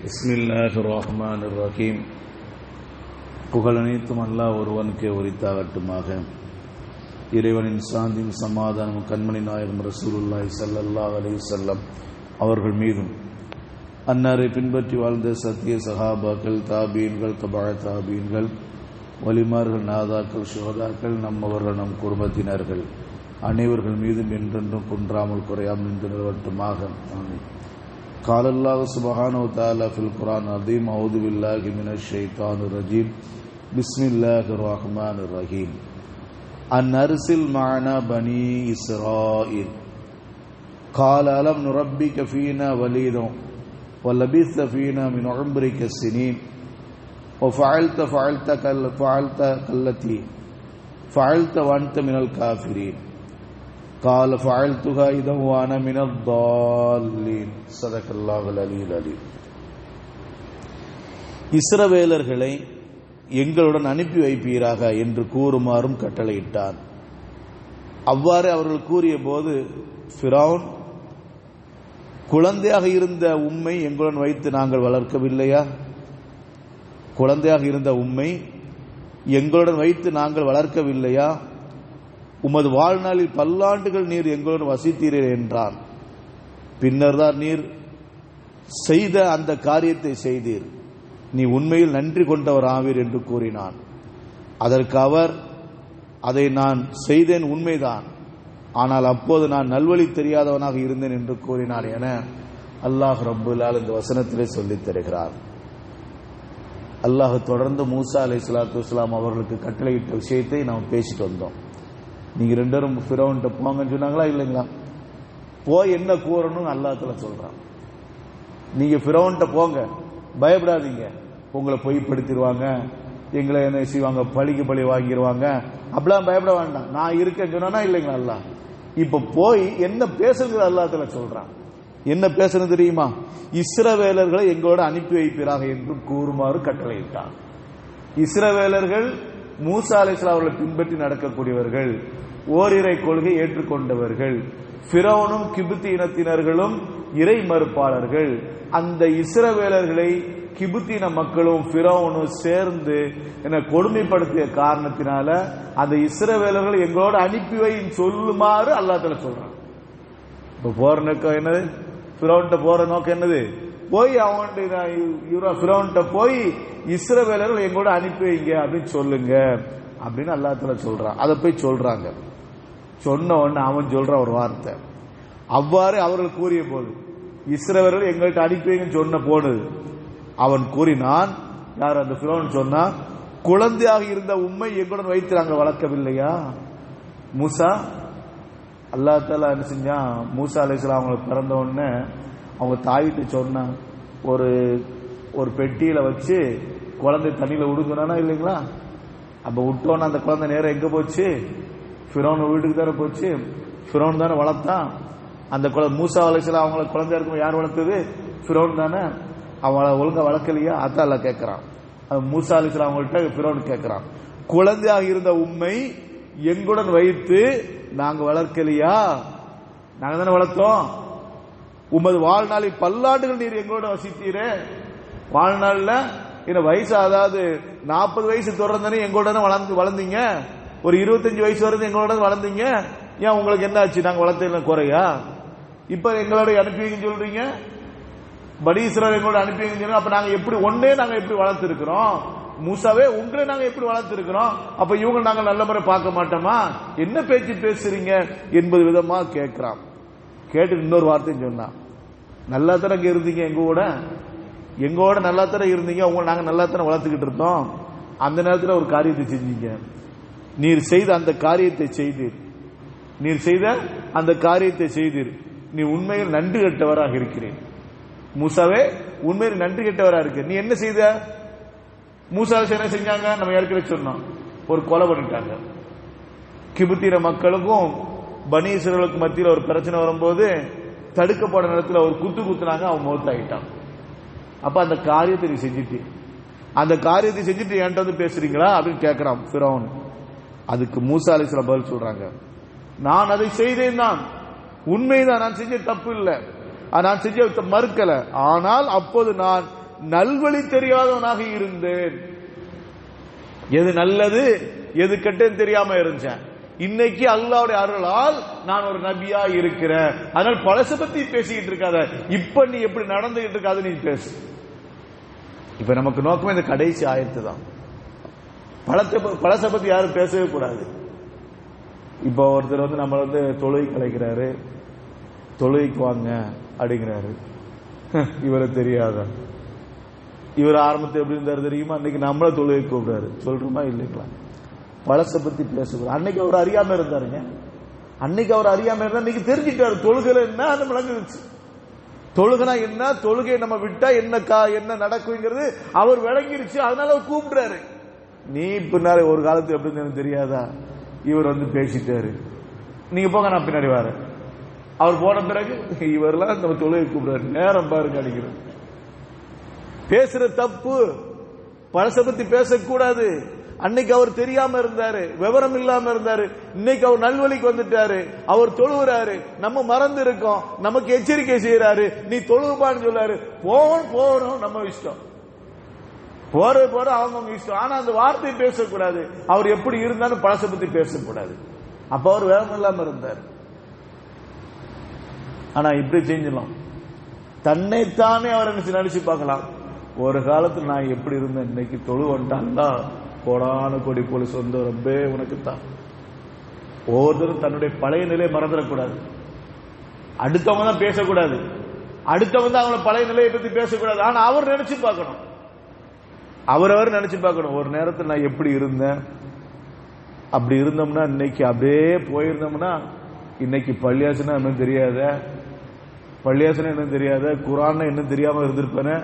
பிஸ்மில்லாஹிர் ரஹ்மானிர் ரஹீம். புகழனைத்தும் அல்லாஹ் ஒருவனுக்கே உரித்தாகட்டுமாக. இறைவனின் சாந்தியும் சமாதானம் கண்மணி நாயகம் ரசூலுல்லாஹி ஸல்லல்லாஹு அலைஹி வஸல்லம் அவர்கள் மீதும், அன்னாரை பின்பற்றி வாழ்ந்த சத்திய சஹாபாக்கள், தாபீன்கள், தபா தாபீன்கள், வலிமார்கள், நாதாக்கள், சுஹதாக்கள், நம்மவர்கள், நம் குடும்பத்தினர்கள் அனைவர்கள் மீதும் என்றென்றும் குன்றாமல் குறையாமல் நின்று நிலவட்டுமாக. ஆமீன். قال الله سبحانه وتعالى في القرآن العظيم: أعوذ بالله من الشيطان الرجيم بسم الله الرحمن الرحيم أن أرسل معنا بني إسرائيل قال ألم نربك فينا وليدا ولبثت فينا من عمرك السنين وفعلت التي فعلت وأنت من الكافرين قال فعلتها إذا وأنا من الضالين صدق الله العلي العليم. இஸ்ரவேலர்களை எங்களுடன் அனுப்பி வைப்பீராக என்று கூறுமாறும் கட்டளையிட்டான். அவ்வாறு அவர்கள் கூறிய போது, ஃபிரௌன், குழந்தையாக இருந்த உம்மை எங்களுடன் வைத்து நாங்கள் வளர்க்கவில்லையா? குழந்தையாக இருந்த உம்மை எங்களுடன் வைத்து நாங்கள் வளர்க்கவில்லையா? உமது வாழ்நாளில் பல்லாண்டுகள் நீர் எங்களுடன் வசித்தீரே என்றான். பின்னர் தான் நீர் செய்த அந்த காரியத்தை செய்தீர். நீ உண்மையில் நன்றி கொண்டவர் ஆவீர் என்று கூறினான். அதற்கு அவர், அதை நான் செய்தேன் உண்மைதான், ஆனால் அப்போது நான் நல்வழி தெரியாதவனாக இருந்தேன் என்று கூறினான் என அல்லாஹ் ரப்புல் ஆலமீன் இந்த வசனத்திலே சொல்லித் தருகிறார். அல்லாஹ் தொடர்ந்து மூசா அலைஹிஸ்ஸலாத்து வஸ்ஸலாம் அவர்களுக்கு கட்டளையிட்ட விஷயத்தை நாம் பேசிட்டு வந்தோம். நீங்க ரெண்டு பேரும் ஃபிரௌன்ட்ட போங்கன்னு சொன்னாங்களா இல்லைங்களா? போய் என்ன கூறணும்னு அல்லாஹ் தஆலா சொல்றான். நீங்க ஃபிரௌன்ட்ட போங்க, பயப்படாதீங்க, உங்களை பொய்ப்படுத்திடுவாங்க, எங்களை என்ன செய்வாங்க, பழிக்கு பழி வாங்கிடுவாங்க, அப்படிலாம் பயப்பட வேண்டாம், நான் இருக்கேன்னு சொன்னா இல்லைங்களா அல்லாஹ். இப்ப போய் என்ன பேசுங்கிற அல்லாஹ் தஆலா சொல்றான். என்ன பேசணும் தெரியுமா? இஸ்ரவேலர்களை எங்களோட அனுப்பி வைப்பீராக என்று கூறுமாறு கட்டளையிட்டான். இஸ்ரவேலர்கள் மூசா அலைஹிஸ்ஸலாம் அவர்களை பின்பற்றி நடக்கக்கூடியவர்கள், ஓரிரை கொள்கை ஏற்றுக்கொண்டவர்கள். ஃபிரௌனும் கிபுத்தி இனத்தினர்களும் இறை மறுப்பாளர்கள். அந்த இஸ்ரவேலர்களை கிபுத்தின மக்களும் ஃபிரௌனும் சேர்ந்து என்ன கொடுமைப்படுத்திய காரணத்தினால அந்த இஸ்ரவேலர்களை எங்களோட அனுப்பி வை சொல்லுமாறு அல்லாஹ் தஆலா சொல்றான். இப்ப போற நோக்கம் என்னது? ஃபிரௌன்ட்ட போற நோக்கம் என்னது? போய் அவன்கிட்ட ஃபிரௌன்ட்ட போய் இஸ்ரவேலர்கள் எங்களோட அனுப்பி வைங்க அப்படின்னு சொல்லுங்க அப்படின்னு அல்லாஹ் தஆலா சொல்றான். அதை போய் சொல்றாங்க. சொன்ன உடனே அவன் சொல்ற ஒரு வார்த்தை, அவ்வாறு அவர்கள் கூறிய போது, இஸ்ரவேலர்கள் எங்கள்கிட்ட அனுப்பி வைங்கன்னு சொன்ன போனது, அவன் கூறினான், யார் அந்த ஃபிரௌன் சொன்னா, குழந்தையாக இருந்த உம்மை எங்களுடன் வைத்து நாங்கள் வளர்க்கவில்லையா? மூசா, அல்லாஹ் தஆலா என்ன செஞ்சா, மூசா அலைஹிஸ்ஸலாம் அவங்களுக்கு பிறந்த உடனே அவங்க தாயிட்டு சொன்ன ஒரு பெட்டியில வச்சு குழந்தை தண்ணியில விடுங்கனா இல்லைங்களா? அப்ப விட்டோன்னு அந்த குழந்தை நேரம் எங்க போச்சு? ஃபிரௌன் வீட்டுக்கு தானே போச்சு. ஃபிரௌன் தானே வளர்த்தான் அந்த குழந்தை. மூசா அலைஹிஸ்ஸலாம் அவங்கள குழந்தை இருக்கும் யார் வளர்த்தது? ஃபிரௌன் தானே. அவளை ஒழுங்கா வளர்க்கலையா? அதான் அல்லாஹ் கேட்கிறான். மூசா அலைஹிஸ்ஸலாம் அவங்கள்ட்ட ஃபிரௌன் கேட்கிறான், குழந்தையாக இருந்த உம்மை எங்களுடன் வைத்து நாங்க வளர்க்கலையா? நாங்க தானே வளர்த்தோம். உமது வாழ்நாளில் பல்லாண்டுகள் நீர் எங்களோட வசித்தீரே. வாழ்நாள்ல என்ன வயசு, அதாவது 40 வயசு தொடர்ந்தானே எங்களோட வளர்ந்தீங்க. ஒரு 25 வயசு வரைக்கும் எங்களோட வளர்ந்தீங்க. ஏன் உங்களுக்கு என்ன ஆச்சு? நாங்க வளர்த்ததுல குறையா? இப்ப எங்களோட அனுப்பிங்கன்னு சொல்றீங்க. பனி இஸ்ரவேல் எங்களோட அனுப்பிங்கன்னு சொல்றீங்க. அப்ப நாங்க எப்படி ஒன்னே நாங்க எப்படி வளர்த்து இருக்கிறோம்? மூசாவே உங்களை நாங்க எப்படி வளர்த்து இருக்கிறோம்? அப்ப இவங்க நாங்க நல்ல முறை பார்க்க மாட்டோமா? என்ன பேச்சு பேசுறீங்க என்பது விதமா கேட்கிறான். கேட்டு இன்னொரு வார்த்தையும் சொன்னான், நல்லா தானே இருந்தீங்க, எங்களோட நல்லா தானே இருந்தீங்க, உங்களை நாங்க நல்லா தானே வளர்த்துக்கிட்டு இருந்தோம். அந்த நேரத்தில் ஒரு காரியத்தை செஞ்சீங்க. நீர் செய்த அந்த காரியத்தை செய்தீர். நீ உண்மையில் நன்றி கெட்டவராக இருக்கிறேன். மூசாவே, உண்மையில் நன்றி கெட்டவராக இருக்க. நீ என்ன செய்த? மூசா என்ன செஞ்சாங்க? நம்ம ஏற்கனவே சொன்னோம், ஒரு கொலை பண்ணிட்டாங்க. கிபுத்திர மக்களுக்கும் பனி இஸ்ரவேலுக்கு மத்தியில் ஒரு பிரச்சனை வரும்போது தடுக்கப்பட நேரத்தில் ஒரு குத்துனாங்க, அவன் மௌத்தாயிட்டான். அப்ப அந்த காரியத்தை நீ செஞ்சுட்டு, அந்த காரியத்தை செஞ்சுட்டு என்கிட்ட வந்து பேசுறீங்களா அப்படின்னு கேட்கிறான் ஃபிரௌன். அதுக்கு மூசா அலைஹிஸ்ஸலாம் பதில் சொல்றாங்க, நான் அதை செய்தேன் தான், உண்மைதான், நான் செஞ்ச தப்பு இல்லை, நான் செஞ்ச மறுக்கல. ஆனால் அப்போது நான் நல்வழி தெரியாதவனாக இருந்தேன். எது நல்லது எது கெட்டது தெரியாம இருந்தேன். இன்னைக்கு அல்லாஹ்வுடைய அருளால் நான் ஒரு நபியா இருக்கிறேன். அதனால பழச பத்தி பேசிக்கிட்டு இருக்காத, இப்ப நீ எப்படி நடந்துகிட்டு இருக்காது நீ பேசு. இப்ப நமக்கு நோக்கமே இந்த கடைசி ஆயத்து தான். பழச பத்தி யாரும் பேசவே கூடாது. இப்போ ஒருத்தர் நம்ம தொழுகை கலைக்கிறாரு, தொழுகைக்கு வாங்க அப்படிங்கிறாரு. இவரை தெரியாத, இவர் ஆரம்பத்தை எப்படி இருந்தாரு தெரியுமா? அன்னைக்கு நம்மள தொழுகை கூப்பிடாரு, சொல்றோமா இல்லைங்களா? பழச பத்தி பேசுவார். அன்னைக்கு அவர் அறியாம இருந்தாருங்க. அன்னைக்கு அவர் அறியாம இருந்தா இன்னைக்கு தெரிஞ்சுட்டாரு தொழுகை என்ன விளங்குச்சு. தொழுகனா என்ன, தொழுகை நம்ம விட்டா என்ன நடக்குங்கிறது அவர் விளங்கிருச்சு. அதனால அவர் கூப்பிடுறாரு. நீ பின்னாடி ஒரு காலத்து எப்படி எனக்கு தெரியாதா? இவர் பேசிட்டாரு, நீங்க போங்க நான் பின்னாடி வர. அவர் போன பிறகு இவரெல்லாம் நம்ம தொழுகை கூப்பிடுறாரு. நேரம் பாருங்க அடிக்கிறது. பேசுற தப்பு. பழச பத்தி பேசக்கூடாது. அன்னைக்கு அவர் தெரியாம இருந்தாரு, விவரம் இல்லாம இருந்தாரு. இன்னைக்கு அவர் நல்வழிக்கு வந்துட்டாரு, அவர் தொழுகிறாரு. நம்ம மறந்து இருக்கோம், நமக்கு எச்சரிக்கை செய்யறாரு, நீ தொழுவான்னு சொல்றாரு. போறோம் நம்ம இஷ்டம், போற அவங்க இஷ்டம். ஆனா அந்த வார்த்தை பேசக்கூடாது. அவர் எப்படி இருந்தாலும் பழச பத்தி பேசக்கூடாது. அப்ப அவர் விவரம் இல்லாம இருந்தார். ஆனா இப்படி செஞ்சிடலாம், தன்னைத்தானே அவர் நினைச்சு பார்க்கலாம். ஒரு காலத்தில் நான் எப்படி இருந்தேன், இன்னைக்கு தொழுவன்டான்டா, கோடான கோடி போலீஸ் ரப்பே உனக்குத்தான். ஒவ்வொருத்தரும் தன்னுடைய பழைய நிலையை மறந்துடக்கூடாது. அடுத்தவங்க தான் பேசக்கூடாது, அடுத்தவங்க தான் அவங்கள பழைய நிலையை பத்தி பேசக்கூடாது. ஆனா அவர் நினைச்சு பார்க்கணும், அவரவர் நினைச்சு பார்க்கணும். ஒரு நேரத்தில் நான் எப்படி இருந்தேன், அப்படி இருந்தோம்னா இன்னைக்கு அப்படியே போயிருந்தோம்னா, இன்னைக்கு பள்ளியாசனா என்னன்னு தெரியாத, பள்ளியாசனா என்ன தெரியாத, குரான் என்ன தெரியாம இருந்திருப்பேன்.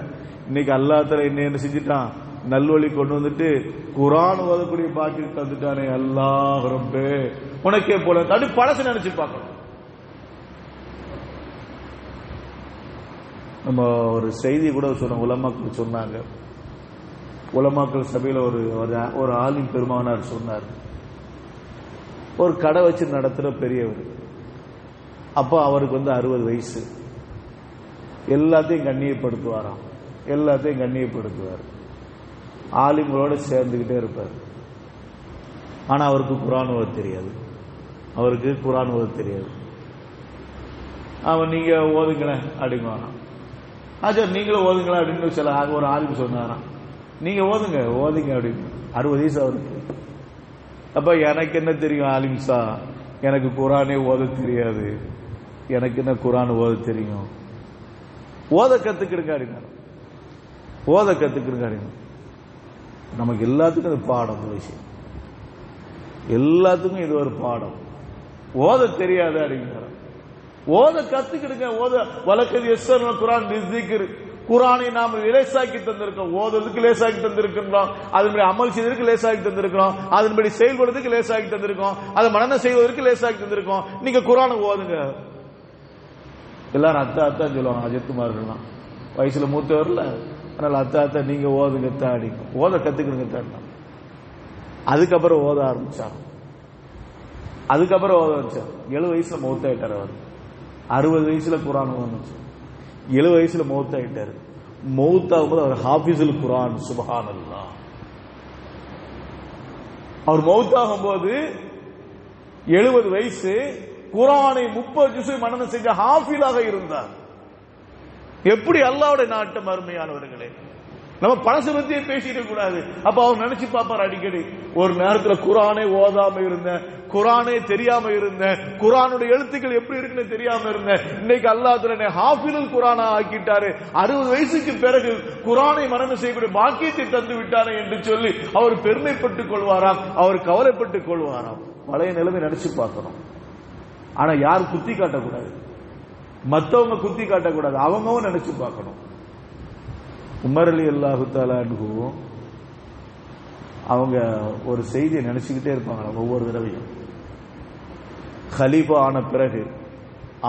இன்னைக்கு அல்லாஹ் என்ன செஞ்சுட்டான், நல்வழி கொண்டு வந்துட்டு குரான் ஓதக்கூடிய பாக்கி தந்துட்டானே. அல்லாஹ் ரப்பே உனக்கே போல அப்படி பழச நினைச்சு பார்க்கணும். நம்ம ஒரு செய்தி கூட சொன்னோம், உலமாக்கள் சொன்னாங்க. உலமாக்கள் சபையில ஒரு ஆலிம் பெருமானார் சொன்னார், ஒரு கடை வச்சு நடத்துற பெரியவர். அப்ப அவருக்கு 60 வயசு. எல்லாத்தையும் கண்ணியப்படுத்துவாராம், எல்லாத்தையும் கண்ணியப்படுத்துவார். ஆலிம்களோட சேர்ந்துகிட்டே இருப்பார். ஆனா அவருக்கு குர்ஆன் ஓத தெரியாது, அவருக்கு குர்ஆன் ஓத தெரியாது. அவன் நீங்க ஓதுங்களேன் அப்படிங்குவாங்க. ஆச்சா நீங்களும் ஓதுங்களேன் அப்படின்னு சில ஒரு ஆலிம் சொன்னாராம். நீங்க ஓதுங்க அப்படின்னு. 60 வயசு அவருக்கு. அப்ப எனக்கு என்ன தெரியும் ஆலிம்சா, எனக்கு குர்ஆனே ஓத தெரியாது, எனக்கு என்ன குர்ஆன் ஓத தெரியும், ஓத கத்துக்கிடுங்க அப்படின்னா. ஓத கத்துக்கிடுங்க அப்படின்னா. நமக்கு எல்லாத்துக்கும் அது பாடம், விஷயம் எல்லாத்துக்கும் இது ஒரு பாடம். ஓத தெரியாது அப்படிங்கிற, ஓத கத்துக்கிடுங்க. ஓத வழக்கது எஸ்ஸர் குர்ஆன் திக்ர், குர்ஆனை நாம் லேசாக்கி தந்திருக்கோம், ஓதுறதுக்கு லேசாக்கி தந்திருக்கிறோம், அதன்படி அமல் செய்வதற்கு லேசாக்கி தந்திருக்கிறோம், அதன்படி செயல்படுறதுக்கு லேசாக்கி தந்திருக்கோம், அதை மனனம் செய்வதற்கு லேசாக்கி தந்திருக்கோம். நீங்க குர்ஆனை ஓதுங்க. எல்லாரும் அத்தா சொல்லுவாங்க, அஜித்குமார்கள்லாம் வயசுல மூத்தவர்ல, அதனால அத்தா நீங்க ஓதுங்க அடிக்கும், ஓத கத்துக்கிடுங்க தான். அதுக்கப்புறம் ஓத ஆரம்பிச்சாங்க. அதுக்கப்புறம் ஓத ஆரம்பிச்சார். 70 வயசுல மௌத்தாயிட்டார் அவர். 60 வயசுல குர்ஆன் ஓதுச்சு, 70 வயசுல மௌத்தாயிட்டார். மௌத்தாகும் போது அவர் ஹாஃபிஸுல் குர்ஆன். சுப்ஹானல்லாஹ். அவர் மௌத்தாகும் போது 70 வயசு, குர்ஆனை 30 ஜுஸு மனனம் செஞ்ச ஹாஃபிலாக இருந்தார். எப்படி அல்லாஹ்வுடைய நாட்டம் அருமையானவர்களே. நம்ம பழச பத்தியே பேசிட்டு கூடாது. அப்ப அவர் நினைச்சு பார்ப்பார் அடிக்கடி, ஒரு நேரத்தில் குர்ஆனே ஓதாம இருந்தேன், குர்ஆனே தெரியாம இருந்தேன், குர்ஆனுடைய எழுத்துக்கள் எப்படி இருக்குன்னு தெரியாம இருந்தேன், இன்னைக்கு அல்லாஹ் ஹாஃபிலுல் குர்ஆனா ஆக்கிட்டாரு, 60 வயசுக்கு பிறகு குர்ஆனை மனனம் செய்யக்கூடிய பாக்கியத்தை தந்து விட்டாரே என்று சொல்லி அவர் பெருமைப்பட்டுக் கொள்வாராம், அவர் கவலைப்பட்டுக் கொள்வாராம். பழைய நிலைமை நினைச்சு பார்க்கணும். ஆனா யார் குத்தி காட்டக்கூடாது, மற்றவங்க குத்தி காட்டக்கூடாது, அவங்கவும் நினைச்சு பார்க்கணும். உமர் ரலியல்லாஹு தஆலா அன்ஹு அவங்க ஒரு செய்தியை நினைச்சுக்கிட்டே இருப்பாங்க ஒவ்வொரு தடவையும். கலீஃபா ஆன பிறகு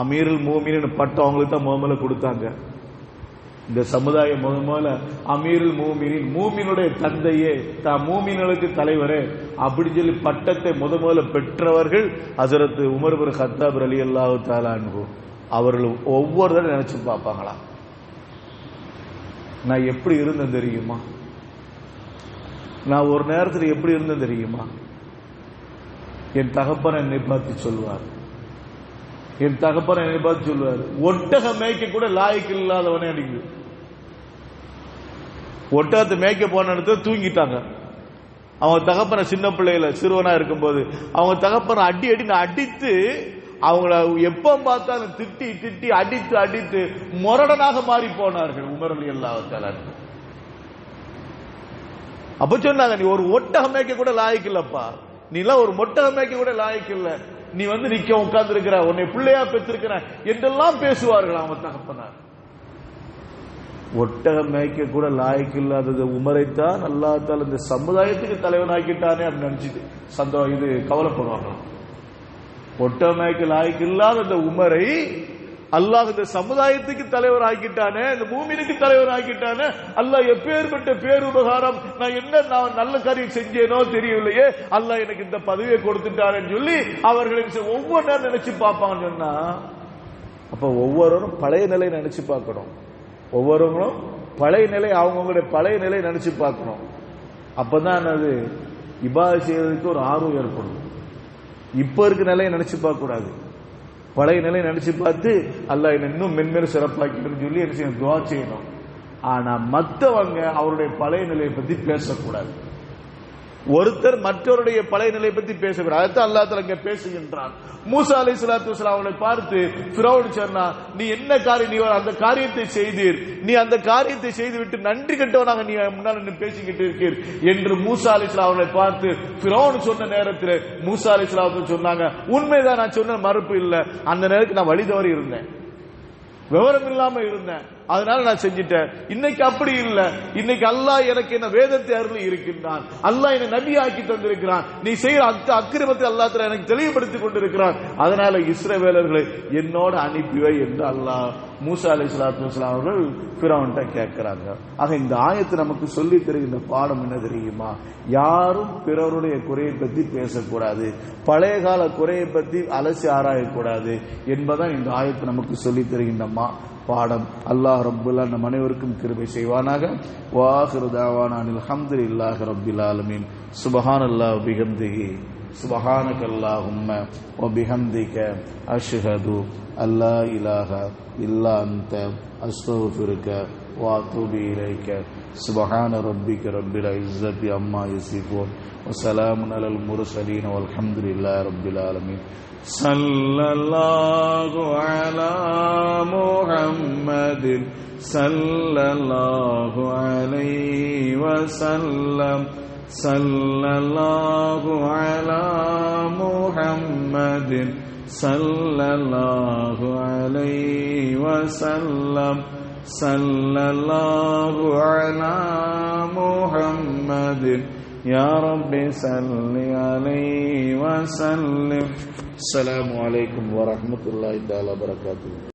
அமீருல் மூமினின் பட்டம் அவங்களுக்கு தான் முதல்ல கொடுத்தாங்க. இந்த சமுதாயம் முதல்ல அமீருல் மூமினின், மூமினுடைய தந்தையே, மூமின்களுக்கு தலைவரே அப்படி சொல்லி பட்டத்தை முதல்ல பெற்றவர்கள் ஹஜ்ரத் உமர் பின் கத்தாப் ரலியல்லாஹு தஆலா அன்ஹு. அவர்கள் ஒவ்வொரு தடவை நினைச்சு பார்ப்பாங்களா, நான் எப்படி இருந்தேன் தெரியுமா? நான் ஒரு நேரத்தில் எப்படி இருந்தேன் தெரியுமா? என் தகப்பன் என்னை பார்த்து சொல்வார், என் தகப்பன் என்னை பார்த்து சொல்வார், ஒட்டக மேய்க்க கூட லாய்க்கு இல்லாதவனே அடிக்குது. ஒட்டகத்தை மேய்க்க போன இடத்துல தூங்கிட்டாங்க. அவங்க தகப்பனை சின்ன பிள்ளையில சிறுவனா இருக்கும்போது அவங்க தகப்பனை அடித்து அவங்கள எப்ப பார்த்தாலும் திட்டி திட்டி அடித்து அடித்து முரடனாக மாறி போனார்கள் உமர் ரலியல்லாஹு தஆலா. அப்ப சொன்னாங்க, நீ ஒரு ஒட்டகம் மேய்க்க கூட லாய்க்கு இல்லப்பா, நீ எல்லாம் ஒரு ஒட்டகம் மேய்க்க கூட லாய்க்கு இல்ல, நீ வந்து நிக்க உட்கார்ந்து இருக்கிற, உன்னை பிள்ளையா பெற்றிருக்கிற என்றெல்லாம் பேசுவார்கள் அவங்க தகப்பனார். ஒட்டகம் மேய்க்க கூட லாய்க்கு இல்லாதது உமரைத்தான் அல்லாஹ் தஆலா இந்த சமுதாயத்துக்கு தலைவனாக்கிட்டானே அப்படின்னு நினைச்சிட்டு இது கவலைப்படுவாங்க. ஒட்டகம் மேய்க்க லாய்க்கு இல்லாத இந்த உமரை அல்லாஹ் இந்த சமுதாயத்துக்கு தலைவர் ஆக்கிட்டானே, இந்த மூமினுக்கு தலைவர் ஆக்கிட்டானே, அல்லாஹ் எப்பேற்பட்ட பேருபகாரம், நான் என்ன நல்ல காரியம் செஞ்சேனோ தெரியவில்லையே, அல்லாஹ் எனக்கு இந்த பதவியை கொடுத்துட்டானேன்னு சொல்லி அவர்களுக்கு ஒவ்வொரு நேரம் நினைச்சு பார்ப்பாங்கன்னு சொன்னா, அப்ப ஒவ்வொருவரும் பழைய நிலை நினைச்சு பார்க்கணும். ஒவ்வொருவரும் பழைய நிலை, அவங்களுடைய பழைய நிலை நினைச்சு பார்க்கணும். அப்பதான் அது இபாதத் செய்யறதுக்கு ஒரு ஆர்வம் ஏற்படும். இப்ப இருக்க நிலையை நினைச்சு பார்க்க கூடாது, பழைய நிலை நினைச்சு பார்த்து அல்லாஹ் இன்னும் மென்மேலும் சிறப்பாக்கணும்னு சொல்லி என்ன துஆ செய்யணும். ஆனா மற்றவங்க அவருடைய பழைய நிலையை பத்தி பேசக்கூடாது. ஒருத்தர் மற்றவருடைய பழைய நிலையை பத்தி பேசக்கூடாது. அதைத்தான் அல்லாஹ் தஆலா இங்க பேசுகின்றான். மூசா அலைஹிஸ்ஸலாத்து வஸலாம் அவர்களை பார்த்து ஃபிரௌன் சொன்னா, நீ என்ன காரியம், நீ அந்த காரியத்தை செய்தீர், நீ அந்த காரியத்தை செய்து விட்டு நன்றி கெட்டவனாக நீ முன்னால் பேசிக்கிட்டு இருக்கீர் என்று மூசா அலைஹிஸ்ஸலாம் அவர்களை பார்த்து ஃபிரௌன் சொன்ன நேரத்தில் மூசா அலைஹிஸ்ஸலாம் சொன்னாங்க, உண்மைதான், நான் சொன்ன மறுப்பு இல்லை, அந்த நேரத்துக்கு நான் வழி தவறி இருந்தேன், விவரம் இல்லாம இருந்தேன், அதனால நான் செஞ்சிட்டேன். இன்னைக்கு அப்படி இல்ல, இன்னைக்கு அல்லாஹ் எனக்கு என்ன வேதத்தை அருளி இருக்கின்றான், அல்லாஹ் என்னை நபி ஆக்கி தந்திருக்கிறான், நீ செய்யற அக்கிரமத்தை அல்லாஹ் தஆலா எனக்கு தெளிவுபடுத்திக் கொண்டிருக்கிறான், அதனால இஸ்ரவேலர்களை என்னோட அனுப்பிவை என்று அல்லாஹ் மூசா அலைஹிஸ்ஸலாத்து வஸலாம் அவர்கள் ஃபிரௌன்ட்ட கேட்கிறாங்க. ஆக இந்த ஆயத்து நமக்கு சொல்லி தருகின்ற பாடம் என்ன தெரியுமா? யாரும் பிறருடைய குறையை பத்தி பேசக்கூடாது, பழைய கால குறையை பத்தி அலசி ஆராயக்கூடாது என்பதான் இந்த ஆயத்து நமக்கு சொல்லி தருகின்ற பாடம். அல்லாஹ் ரப்புல் நம் அனைவருக்கும் கிருபை செய்வானாக. வாஹிரு தாவானா அல்ஹம்துலில்லாஹி ரப்பில் ஆலமீன். சுப்ஹானல்லாஹி வ பிஹம்திஹி சுப்ஹானக்கல்லாஹும்ம வ பிஹம்திக அஷ்ஹது அல்லா இலாஹா இல்லா அன்த அஸ்தக்ஃபிருக வ அத்தூபு இலைக. சுப்ஹான ரப்பிக ரப்பில் இஸ்ஸத்தி அம்மா யசிஃபூன் வ ஸலாமுன் அலல் முர்ஸலீன் வல்ஹம்துலில்லாஹி ரப்பில் ஆலமீன். ஸல்லல்லாஹு அலா முஹம்மதின் ஸல்லல்லாஹு அலைஹி வஸல்லம். ஸல்லல்லாஹு அலா முஹம்மதின் ஸல்லல்லாஹு அலைஹி வஸல்லம். ஸல்லல்லாஹு அலா முஹம்மதின் யா ரப்பி ஸல்லி அலைஹி வஸல்லம். அஸ்ஸலாமு அலைக்கும் வரஹ்மத்துல்லாஹி தஆலா வபரகாத்துஹு.